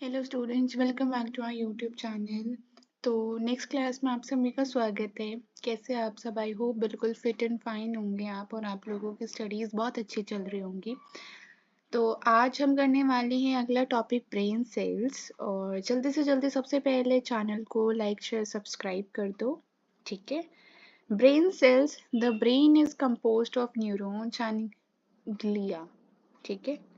Hello students, welcome back to our YouTube channel. तो next class में आप सभी का स्वागत है। कैसे आप सब? आई होप बिल्कुल फिट एंड फाइन होंगे आप, और आप लोगों की स्टडीज़ बहुत अच्छी चल रही होंगी। तो आज हम करने वाले हैं अगला टॉपिक ब्रेन सेल्स। और जल्दी से जल्दी सबसे पहले चैनल को लाइक शेयर सब्सक्राइब कर दो, ठीक है। Brain cells, the brain is composed of neurons and glia, ठीक है।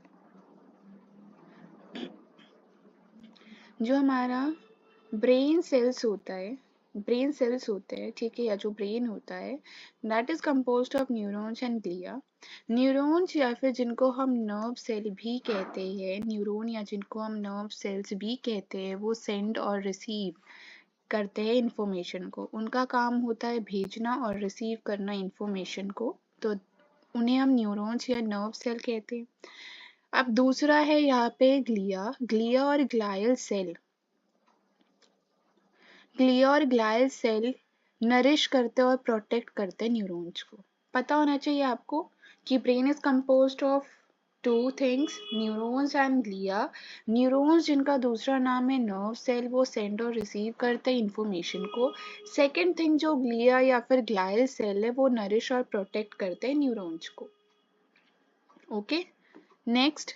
जो हमारा ब्रेन सेल्स होते हैं, ठीक है, या जो ब्रेन होता है, that is composed of neurons and glia. Neurons या फिर जिनको हम नर्व सेल भी कहते हैं, न्यूरॉन या जिनको हम नर्व सेल्स भी कहते हैं, वो सेंड और रिसीव करते हैं इंफॉर्मेशन को। उनका काम होता है भेजना और रिसीव करना इंफॉर्मेशन को, तो उन्हें हम न्यूरॉन्स या नर्व सेल कहते हैं। अब दूसरा है यहाँ पे ग्लिया और ग्लायल सेल। ग्लिया और ग्लायल सेल नरिश करते और प्रोटेक्ट करते न्यूरॉन्स को। पता होना चाहिए आपको कि brain is composed of two things, neurons and glia. Neurons जिनका दूसरा नाम है नर्व सेल, वो सेंड और रिसीव करते हैं इंफॉर्मेशन को। सेकेंड थिंग जो ग्लिया या फिर ग्लायल सेल है, वो नरिश और प्रोटेक्ट करते हैं न्यूरॉन्स को। Okay, next.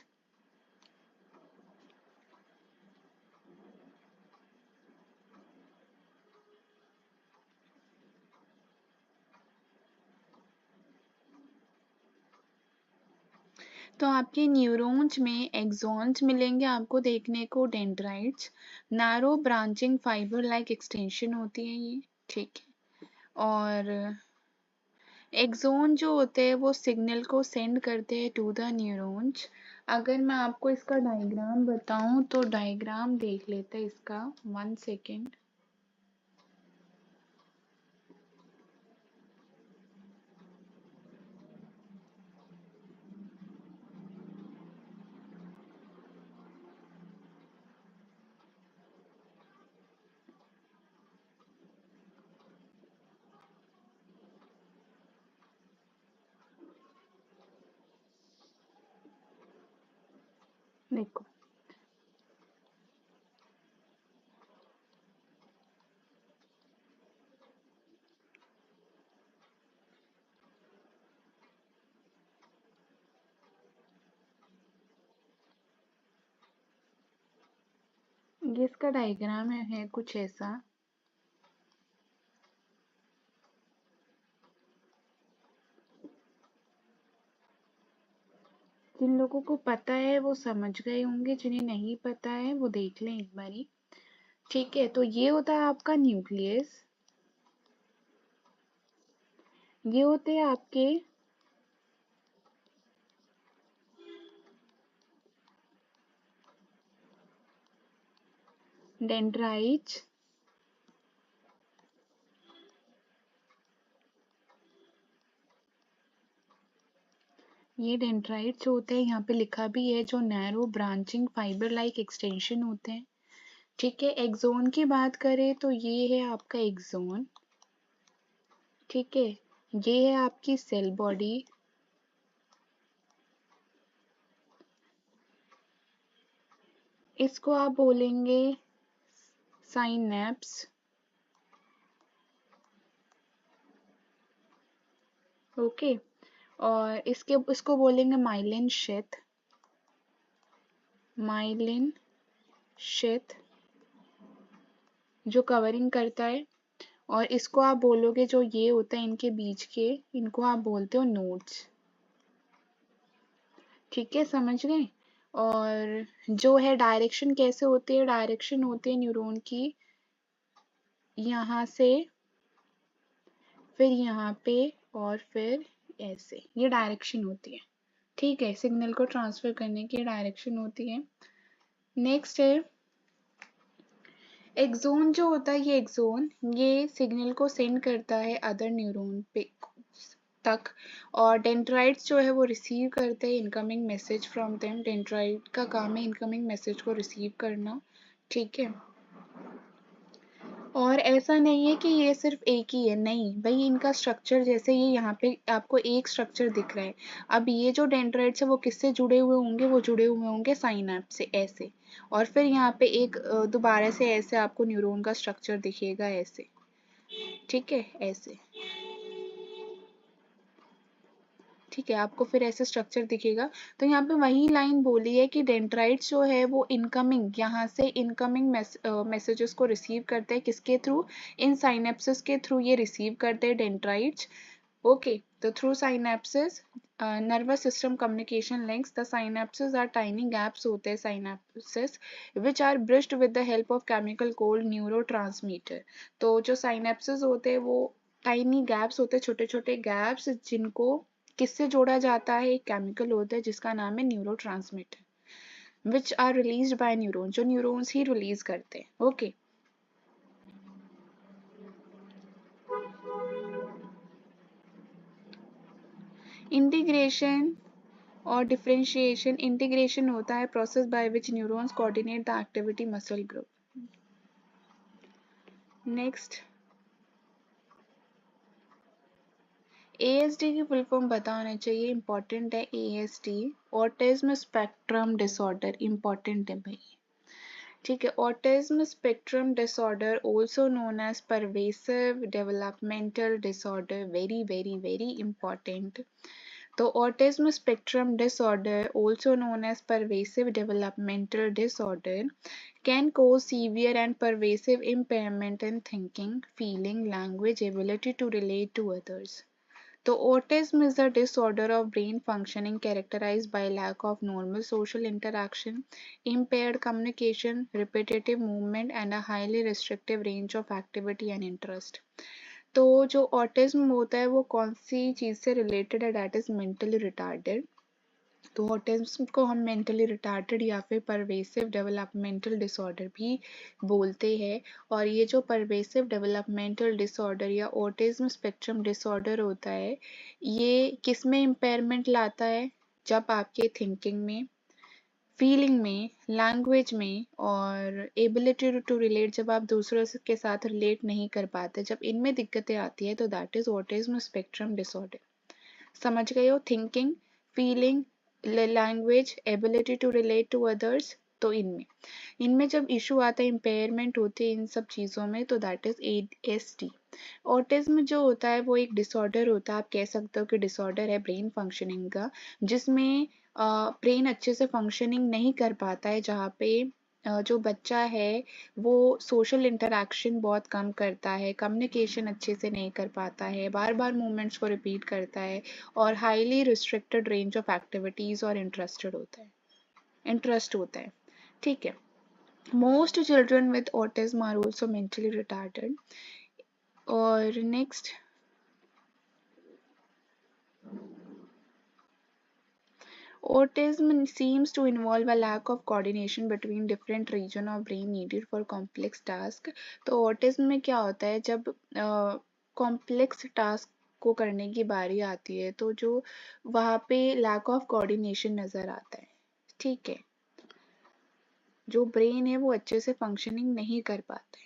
तो आपके न्यूरॉन्स में एक्सॉन्स मिलेंगे आपको देखने को, dendrites, narrow branching fibre like extension होती है ये, ठीक है। और एक्सॉन जो होते हैं वो सिग्नल को सेंड करते हैं टू द न्यूरॉन्स। अगर मैं आपको इसका डायग्राम बताऊं तो डायग्राम देख लेते हैं इसका, 1 सेकेंड। देखो, ये इसका डायग्राम है कुछ ऐसा। जिन लोगों को पता है वो समझ गए होंगे, जिन्हें नहीं पता है वो देख लें एक बारी, ठीक है। तो ये होता है आपका न्यूक्लियस, ये होते हैं आपके डेंड्राइट्स, ये डेंड्राइट्स होते हैं, यहाँ पे लिखा भी है, जो narrow branching fibre like extension होते हैं, ठीक है। एक्सोन की बात करें तो ये है आपका एक्सोन, ठीक है। ये है आपकी सेल बॉडी, इसको आप बोलेंगे साइनेप्स, ओके। और इसको बोलेंगे माइलिन शीथ, माइलिन शीथ जो कवरिंग करता है। और इसको आप बोलोगे, जो ये होता है इनके बीच के, इनको आप बोलते हो नोड्स, ठीक है, समझ गए। और जो है डायरेक्शन कैसे होती है, डायरेक्शन होती है न्यूरॉन की यहाँ से, फिर यहाँ पे, और फिर ऐसे, ये डायरेक्शन होती है, ठीक है। सिग्नल को ट्रांसफर करने की डायरेक्शन होती है। नेक्स्ट है एक्सोन, जो होता है ये एक्सोन, ये सिग्नल को सेंड करता है अदर न्यूरॉन पे तक। और डेंड्राइट्स जो है वो रिसीव करते हैं incoming message from them. Dendrite का काम है इनकमिंग मैसेज को रिसीव करना, ठीक है। और ऐसा नहीं है कि ये सिर्फ एक ही है, नहीं भाई, इनका स्ट्रक्चर जैसे ये यहाँ पे आपको एक स्ट्रक्चर दिख रहा है। अब ये जो डेंड्राइट्स है वो किससे जुड़े हुए होंगे, वो जुड़े हुए होंगे साइनैप्स से ऐसे। और फिर यहाँ पे एक दोबारा से ऐसे आपको न्यूरॉन का स्ट्रक्चर दिखेगा ऐसे, ठीक है, ऐसे, ठीक है, आपको फिर ऐसे स्ट्रक्चर दिखेगा। तो यहाँ पे वही लाइन बोली है कि डेंड्राइट्स जो है वो इनकमिंग, यहाँ से इनकमिंग मैसेजेस को रिसीव करते हैं, किसके थ्रू, इन साइनेप्सिस के थ्रू ये रिसीव करते हैं डेंड्राइट्स। ओके, तो through synapses nervous system communication links, the synapses are tiny gaps होते हैं synapses which are bridged with the help of chemical called neurotransmitter. तो जो साइनेप्सिस होते हैं वो टाइनी गैप्स होते हैं, छोटे छोटे गैप्स, जिनको किससे जोड़ा जाता है, एक केमिकल होता है जिसका नाम है neurotransmitter, which are release by neuron, जो न्यूरॉन्स ही रिलीज करते हैं। ओके, इंटीग्रेशन और डिफरेंशिएशन, इंटीग्रेशन होता है process by which neurons coordinate the activity muscle group. Next, ASD की फुल फॉर्म पता होना चाहिए, इंपॉर्टेंट है। ASD autism spectrum disorder, important है भाई, ठीक है। Autism spectrum disorder also known as pervasive developmental disorder, very very very important. तो autism spectrum disorder, also known as pervasive developmental disorder, can cause severe and pervasive impairment in thinking, feeling, language, ability to relate to others. So autism is a disorder of brain functioning characterized by lack of normal social interaction, impaired communication, repetitive movement, and a highly restrictive range of activity and interest. तो जो autism होता है वो कौन सी चीज़ से related है, that is mentally retarded. तो autism को हम मेंटली रिटार्डेड या फिर परवेसिव डेवलपमेंटल डिसऑर्डर भी बोलते हैं। और ये जो परवेसिव डेवलपमेंटल डिसऑर्डर या ऑटिज्म स्पेक्ट्रम डिसऑर्डर होता है, ये किस में इम्पेयरमेंट लाता है, जब आपके थिंकिंग में, फीलिंग में, लैंग्वेज में और एबिलिटी टू रिलेट, जब आप दूसरों के साथ रिलेट नहीं कर पाते, जब इनमें दिक्कतें आती है तो that is autism spectrum disorder. समझ गए हो, thinking, feeling, language, ability to relate to others, तो इनमें इनमें जब इशू आता है, इम्पेयरमेंट होती है इन सब चीज़ों में, तो दैट इज ASD। ऑटिज्म जो होता है वो एक डिसऑर्डर होता है, आप कह सकते हो कि डिसऑर्डर है ब्रेन फंक्शनिंग का, जिसमें ब्रेन अच्छे से फंक्शनिंग नहीं कर पाता है, जहाँ पे जो बच्चा है वो सोशल इंटरेक्शन बहुत कम करता है, कम्युनिकेशन अच्छे से नहीं कर पाता है, बार बार मूवमेंट्स को रिपीट करता है, और highly restricted range of activities और इंटरेस्ट होता है, ठीक है। Most children with autism are also mentally retarded. और next, autism seems to involve a lack of coordination between different region of brain needed for complex task। तो autism में क्या होता है, जब complex task को करने की बारी आती है तो जो वहाँ पे lack of coordination नज़र आता है, ठीक है, जो ब्रेन है वो अच्छे से फंक्शनिंग नहीं कर पाता है।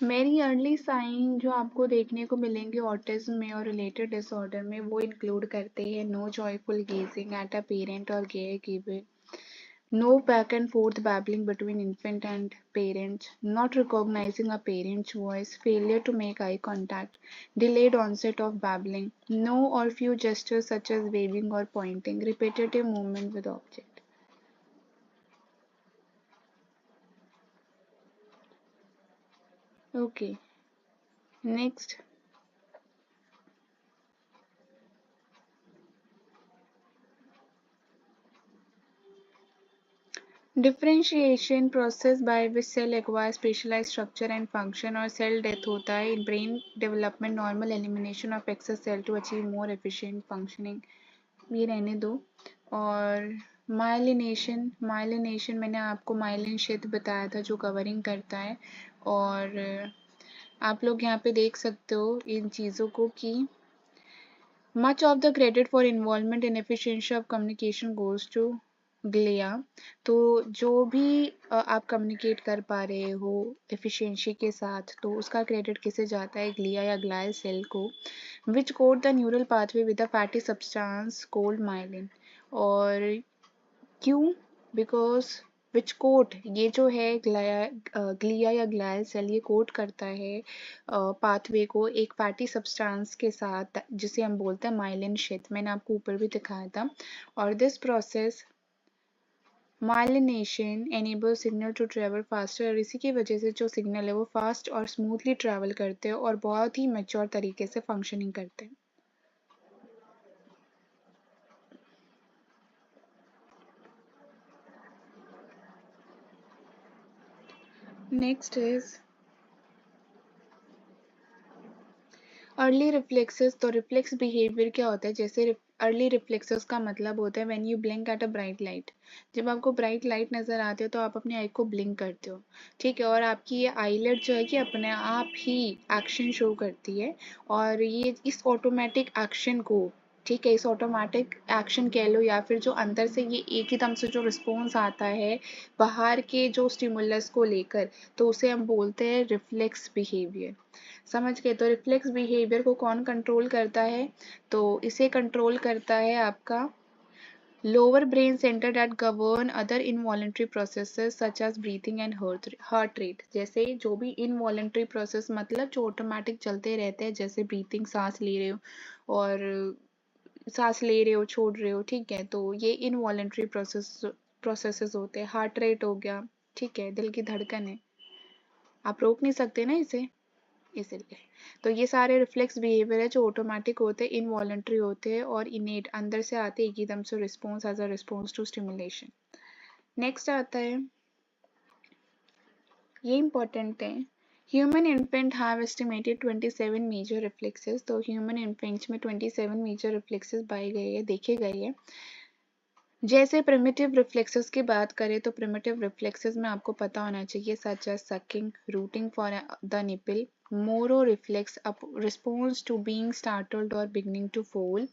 मेरी अर्ली साइन जो आपको देखने को मिलेंगे ऑटिज्म में और रिलेटेड डिसऑर्डर में, वो इंक्लूड करते हैं no joyful gazing at a parent और caregiver, no back and forth babbling between infant and parent, not recognizing a parent's voice, failure to make eye contact, delayed onset of babbling, no or few gestures such as waving or pointing, repetitive movement with object. Okay, next. Differentiation process by which cell acquire specialize structure and function, और cell death होता है in brain development, normal elimination of excess cell to achieve more efficient functioning. ये रहने दो। और myelination, myelination मैंने आपको myelin क्षेत्र बताया था जो कवरिंग करता है। और आप लोग यहाँ पे देख सकते हो इन चीज़ों को कि much of the credit for involvement in efficiency of communication goes to glia. तो जो भी आप कम्युनिकेट कर पा रहे हो एफिशिएंसी के साथ, तो उसका क्रेडिट किसे जाता है? ग्लिया या ग्लायल सेल को, विच code the neural pathway with the fatty substance cold myelin. और क्यों? बिकॉज विच कोट, ये जो है ग्लिया या ग्लायल सेल, ये कोट करता है पाथवे को एक फैटी सब्सटेंस के साथ जिसे हम बोलते हैं माइलिन क्षेत्र। मैंने आपको ऊपर भी दिखाया था। और this process myelination enable signal to travel faster, और इसी की वजह से जो सिग्नल है वो फास्ट और स्मूथली ट्रेवल करते हैं और बहुत ही मैच्योर तरीके से फंक्शनिंग करते हैं। Next is early reflexes. तो रिफ्लेक्स बिहेवियर क्या होता है? जैसे अर्ली रिफ्लेक्सेस का मतलब होता है when you blink at a bright light. जब आपको ब्राइट लाइट नज़र आती है तो आप अपनी आई को ब्लिंक करते हो, ठीक है। और आपकी ये आईलेट जो है कि अपने आप ही एक्शन शो करती है। और ये इस ऑटोमेटिक एक्शन को, ठीक है, इस ऑटोमेटिक एक्शन कह लो या फिर जो अंदर से ये एक ही दम से जो रिस्पॉन्स आता है बाहर के जो स्टिमुलस को लेकर, तो उसे हम बोलते हैं रिफ्लेक्स बिहेवियर। समझ गए? तो रिफ्लेक्स बिहेवियर को कौन कंट्रोल करता है? तो इसे कंट्रोल करता है आपका lower brain center that govern other involuntary processes such as breathing and heart rate. जैसे जो भी इनवॉलेंट्री प्रोसेस मतलब जो ऑटोमेटिक चलते रहते हैं, जैसे ब्रीथिंग, सांस ले रहे हो और सांस ले रहे हो छोड़ रहे हो, ठीक है, तो ये इनवॉलेंट्री प्रोसेसेस होते हैं। हार्ट रेट हो गया, ठीक है, दिल की धड़कन है, आप रोक नहीं सकते ना इसे, इसलिए। तो ये सारे रिफ्लेक्स बिहेवियर है जो ऑटोमेटिक होते हैं, इनवॉलेंट्री होते हैं और इनेट अंदर से आते हैं एकदम से response as a response to stimulation. Next आता है, ये इंपॉर्टेंट है, human infant have estimated 27 major reflexes. तो ह्यूमन इन्फेंट्स में 27 मेजर रिफ्लेक्सेस पाए गए हैं, देखे गए हैं। जैसे प्रिमिटिव रिफ्लेक्सेस की बात करें तो प्रिमिटिव रिफ्लेक्सेस में आपको पता होना चाहिए such as sucking, rooting for the nipple, Moro reflex response to being startled or beginning to fall,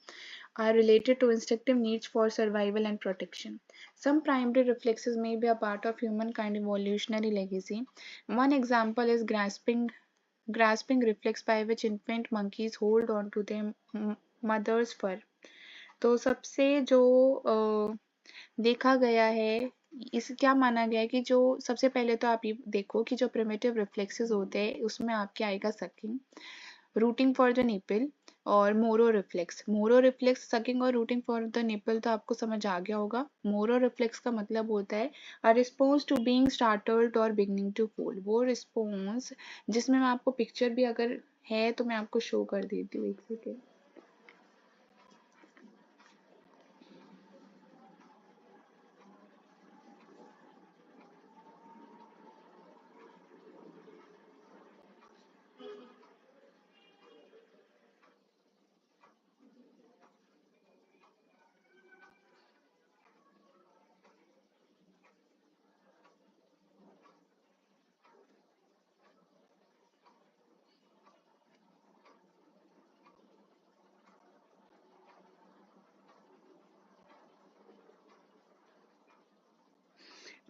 are related to instinctive needs for survival and protection. Some primary reflexes may be a part of humankind evolutionary legacy. One example is grasping reflex by which infant monkeys hold on to their mother's fur. तो सबसे जो देखा गया है, इस क्या माना गया है कि जो सबसे पहले तो आप ये देखो कि जो प्रिमिटिव रिफ्लेक्सेस होते हैं उसमें आपके आएगा sucking, rooting for the nipple और मोरो रिफ्लेक्स सकिंग और रूटिंग फॉर द निपल तो आपको समझ आ गया होगा। मोरो रिफ्लेक्स का मतलब होता है a response to being startled और बिगनिंग टू फॉल। वो रिस्पॉन्स जिसमें मैं आपको पिक्चर भी अगर है तो मैं आपको शो कर देती हूँ, एक सेकेंड।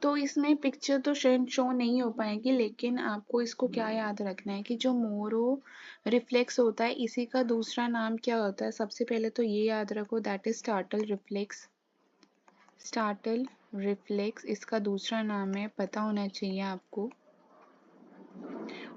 तो इसमें पिक्चर तो शायद शो नहीं हो पाएगी, लेकिन आपको इसको क्या याद रखना है कि जो मोरो रिफ्लेक्स होता है इसी का दूसरा नाम क्या होता है? सबसे पहले तो ये याद रखो, that is startle reflex. Startle reflex इसका दूसरा नाम है, पता होना चाहिए आपको।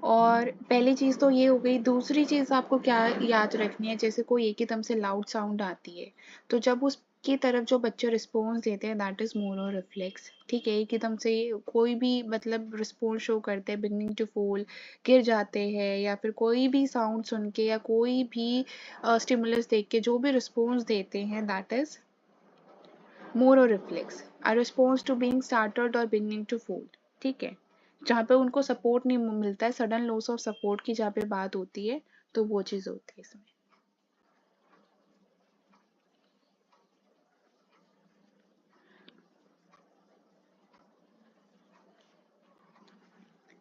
और पहली चीज़ तो ये हो गई। दूसरी चीज़ आपको क्या याद रखनी है, जैसे कोई एक ही दम से लाउड साउंड आती है तो जब उसकी तरफ जो बच्चे रिस्पॉन्स देते हैं दैट इज़ मोनो रिफ्लेक्स, ठीक है। एक ही दम से कोई भी मतलब रिस्पॉन्स शो करते हैं, बिगनिंग टू फॉल, गिर जाते हैं, या फिर कोई भी साउंड सुन के या कोई भी स्टिमुलस देख के जो भी रिस्पॉन्स देते हैं that is Moro reflex. a response to being startled or beginning to fold, ठीक है, जहाँ पे उनको सपोर्ट नहीं मिलता है, सडन लॉस ऑफ सपोर्ट की जहाँ पे बात होती है, तो वो चीज़ होती है इसमें।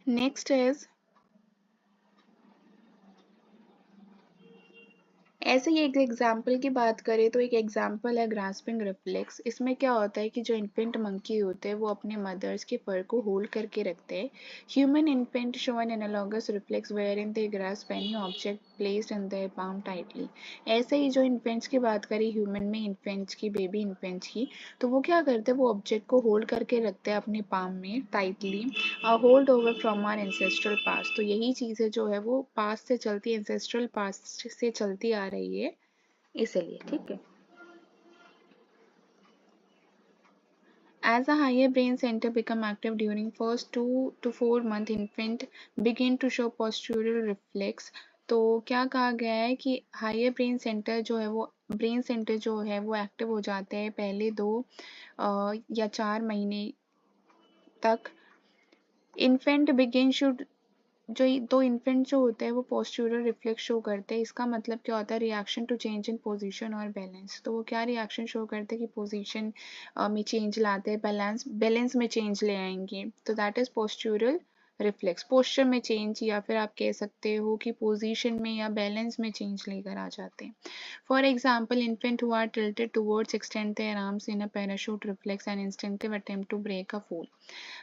नेक्स्ट इज, ऐसे ही एक एग्जाम्पल की बात करें तो एक एग्जाम्पल है ग्रास्पिंग रिफ्लेक्स। इसमें क्या होता है कि जो इन्फेंट मंकी होते हैं वो अपने मदर्स के फर को होल्ड करके रखते हैं। Human infant show an analogous reflex wherein they grasp any object placed in their palm tightly. ऐसे ही जो इन्फेंट्स की बात करें ह्यूमन में, इन्फेंट्स की, बेबी इन्फेंट्स की, तो वो क्या करते हैं, वो ऑब्जेक्ट को होल्ड करके रखते हैं अपने पाम में tightly, hold over from our ancestral past. तो यही चीज़ें जो है वो पास्ट से चलती, एंसेस्ट्रल पास्ट से चलती आ रही है, इसलिए, ठीक है। As a higher brain center become active during first 2 to 4 month, infant begin to show postural reflex। तो क्या कहा गया है कि हायर ब्रेन सेंटर जो है वो, ब्रेन सेंटर जो है वो एक्टिव हो जाते हैं पहले 2 या 4 महीने तक। इन्फेंट बिगिन शुड, जो दो इन्फेंट जो होते हैं वो पोस्चुरल रिफ्लेक्स शो करते हैं। इसका मतलब क्या होता है, reaction to change in position और बैलेंस। तो वो क्या रिएक्शन शो करते हैं कि पोजीशन में चेंज लाते हैं, बैलेंस बैलेंस में चेंज ले आएंगे, तो that is postural reflex. Posture में चेंज, या फिर आप कह सकते हो कि पोजीशन में या बैलेंस में चेंज लेकर आ जाते हैं। For example, infant who are tilted towards extend their arms in a parachute reflex and instinctive attempt to break a fall.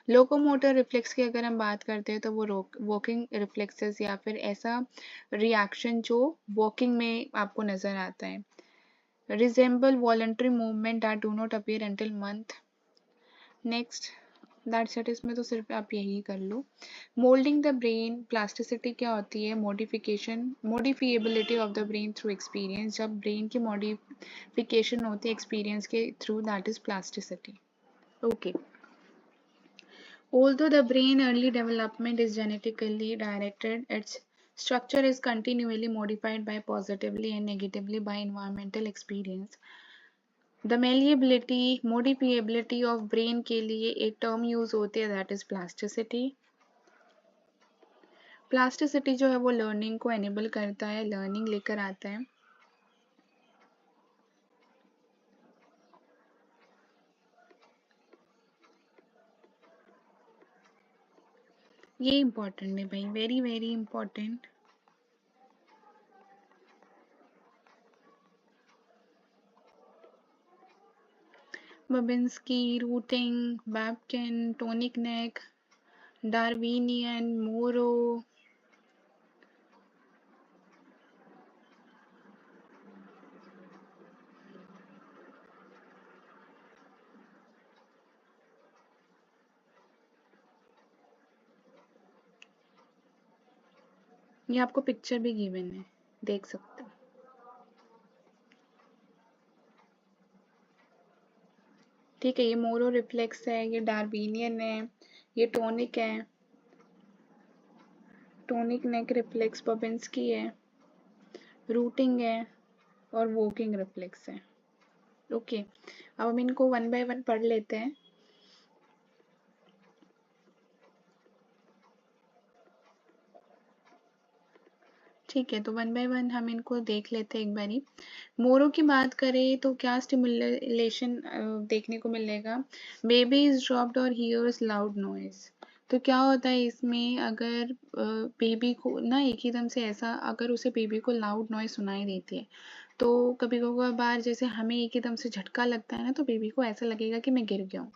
Locomotor reflex की अगर हम बात करते हैं तो वो वॉकिंग रिफ्लेक्सेस, या फिर ऐसा रिएक्शन जो वॉकिंग में आपको नजर आता है। Resemble voluntary movement that do not appear until month. Next, that's it. इसमें तो सिर्फ आप यही कर लो। मोल्डिंग द ब्रेन, प्लास्टिसिटी क्या होती है, modification, modifiability of the brain through experience. जब ब्रेन की मॉडिफिकेशन होती है एक्सपीरियंस के through, that is plasticity. Okay. Although the brain early development is genetically directed, its structure is continually modified by positively and negatively by environmental experience. The malleability, modifiability of brain के लिए एक term use होती है, that is plasticity. Plasticity जो है वो learning को enable करता है, learning लेकर आता है। ये important है भाई, very very important। Babinski, routing, Babkin, tonic neck, Darwinian, Moro। ये आपको पिक्चर भी गिवन है, देख सकते हो। ठीक है, ये मोरो रिफ्लेक्स है, ये डार्विनियन है, ये टोनिक है, टोनिक नेक रिफ्लेक्स बबिन्स्की है, रूटिंग है, और वॉकिंग रिफ्लेक्स है। ओके, अब हम इनको वन बाय वन पढ़ लेते हैं। ठीक है, तो वन बाय वन हम इनको देख लेते हैं एक बारी। मोरो की बात करें तो क्या स्टिमुलेशन देखने को मिलेगा, बेबी इज ड्रॉप्ड और हियर्स लाउड नॉइज। तो क्या होता है इसमें, अगर बेबी को ना एकदम से ऐसा, अगर उसे बेबी को लाउड नॉइज सुनाई देती है, तो कभी कभार जैसे हमें एकदम से झटका लगता है ना, तो बेबी को ऐसा लगेगा कि मैं गिर गया हूँ।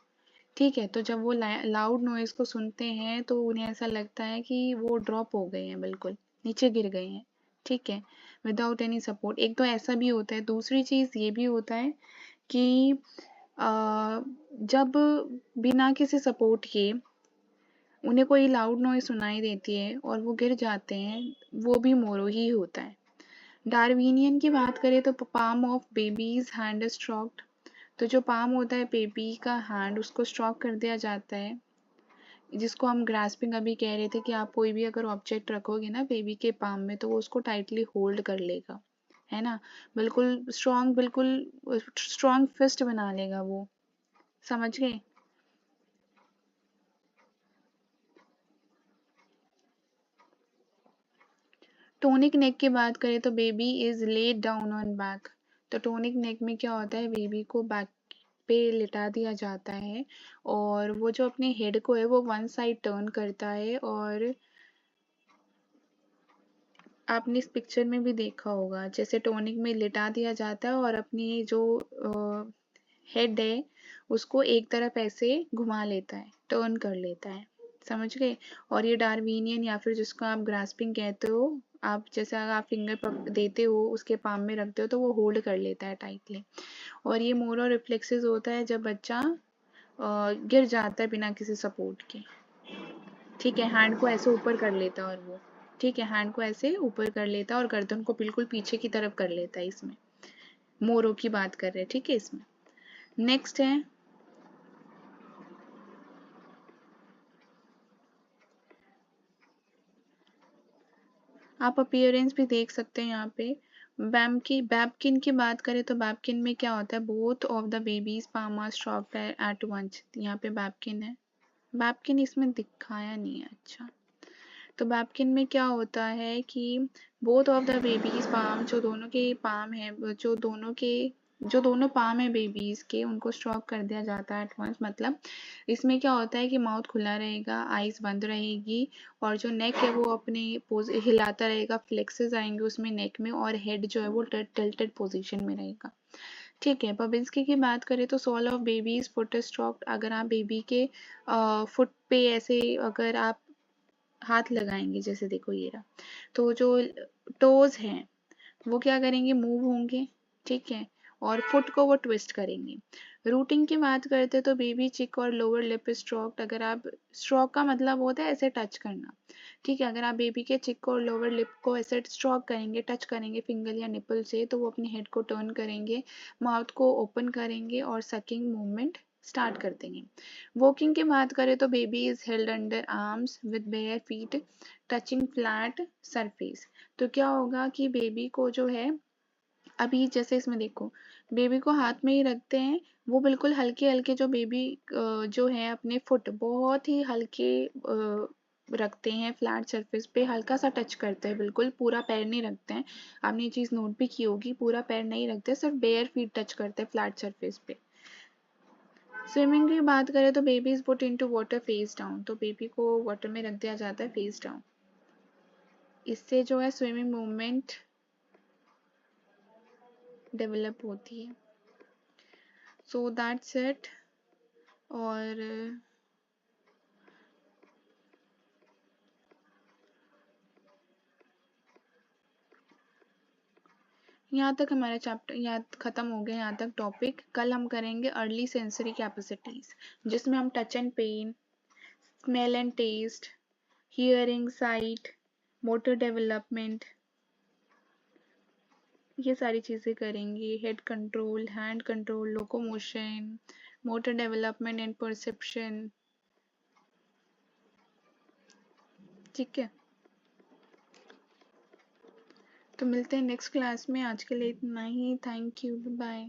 ठीक है, तो जब वो लाउड नॉइज को सुनते हैं तो उन्हें ऐसा लगता है कि वो ड्रॉप हो गए हैं, बिल्कुल नीचे गिर गए हैं। ठीक है, विदाउट एनी सपोर्ट। एक तो ऐसा भी होता है, दूसरी चीज़ ये भी होता है कि जब बिना किसी सपोर्ट के उन्हें कोई लाउड नॉइज सुनाई देती है और वो गिर जाते हैं, वो भी मोरो ही होता है। डार्विनियन की बात करें तो palm of babies hand stroked. तो जो पाम होता है बेबी का हैंड, उसको स्ट्रोक कर दिया जाता है, जिसको हम ग्रास्पिंग अभी कह रहे थे कि आप कोई भी अगर ऑब्जेक्ट रखोगे ना बेबी के पाम में, तो वो उसको टाइटली होल्ड कर लेगा, है ना, बिल्कुल स्ट्रॉन्ग, बिल्कुल स्ट्रॉन्ग फिस्ट बना लेगा वो। समझ गए? टोनिक नेक की बात करें तो baby is laid down on back. तो टोनिक नेक में क्या होता है, बेबी को बैक पे लिटा दिया जाता है और वो जो अपने हेड को है वो वन साइड टर्न करता है, और आपने इस पिक्चर में भी देखा होगा जैसे टोनिक में लिटा दिया जाता है और अपनी जो हेड है उसको एक तरफ ऐसे घुमा लेता है, टर्न कर लेता है। समझ गए? और ये डार्विनियन या फिर जिसको आप ग्रास्पिंग कहते हो, आप जैसे अगर आप फिंगर देते हो उसके पाम में रखते हो तो वो होल्ड कर लेता है टाइटली। और ये मोर रिफ्लेक्सेस होता है जब बच्चा गिर जाता है बिना किसी सपोर्ट के। ठीक है, हैंड को ऐसे ऊपर कर लेता है और वो, ठीक है, हैंड को ऐसे ऊपर कर लेता है और गर्दन को बिल्कुल पीछे की तरफ कर लेता है। इसमें मोरों की बात कर रहे हैं, ठीक है। इसमें नेक्स्ट है, आप अपीयरेंस भी देख सकते हैं यहाँ पे। बैबकिन की बात करें तो बैबकिन में क्या होता है, both of the babies palm are stroked at once. यहाँ पे बैबकिन है, बैबकिन इसमें दिखाया नहीं है। अच्छा, तो बैबकिन में क्या होता है कि both of the babies palm, जो दोनों के पाम है, जो दोनों पाम है बेबीज के, उनको स्ट्रोक कर दिया जाता है एट वंस। मतलब इसमें क्या होता है कि माउथ खुला रहेगा, आइज बंद रहेगी, और जो नेक है वो अपने हिलाता रहेगा, फ्लेक्सेस आएंगे उसमें नेक में, और हेड जो है वो टिल्टेड पोजीशन में रहेगा। ठीक है, बबिंस्की की बात करें तो sole of babies foot stroked. अगर आप बेबी के फुट पे ऐसे अगर आप हाथ लगाएंगे, जैसे देखो ये रहा, तो जो टोज हैं वो क्या करेंगे, मूव होंगे। ठीक है, और फुट को वो ट्विस्ट करेंगे। रूटिंग की बात करते हैं तो बेबी चिक और लोअर लिप स्ट्रोक्ड। अगर आप, स्ट्रोक का मतलब होता है ऐसे टच करना। ठीक है, अगर आप बेबी के चिक और लोअर लिप को ऐसे स्ट्रोक करेंगे, टच करेंगे फिंगर या निपल से, तो वो अपनी हेड को टर्न करेंगे, माउथ को ओपन करेंगे और सकिंग मूवमेंट स्टार्ट कर देंगे। वॉकिंग की बात करें तो baby is held under arms with bare feet touching flat surface. तो क्या होगा कि बेबी को जो है, अभी जैसे इसमें देखो, बेबी को हाथ में ही रखते हैं, वो बिल्कुल हल्के हल्के, जो बेबी जो है अपने फुट बहुत ही हल्के रखते हैं, फ्लैट सरफेस पे हल्का सा टच करते हैं, बिल्कुल पूरा पैर नहीं रखते हैं। आपने ये चीज़ नोट भी की होगी, पूरा पैर नहीं रखते, सिर्फ बेयर फीट टच करते हैं फ्लैट सरफेस पे। स्विमिंग की बात करें तो baby is put into water face down. तो बेबी को वाटर में रख दिया जाता है फेस डाउन। इससे जो है स्विमिंग मूवमेंट डेवलप होती है। So that's it. और यहाँ तक हमारा चैप्टर यहाँ ख़त्म हो गया, यहाँ तक टॉपिक। कल हम करेंगे अर्ली सेंसरी कैपेसिटीज़, जिसमें हम touch and pain, smell and taste, hearing, sight, motor development, ये सारी चीज़ें करेंगे। Head control, hand control, locomotion, motor development and perception. ठीक है, तो मिलते हैं नेक्स्ट क्लास में। आज के लिए इतना ही। Thank you, bye.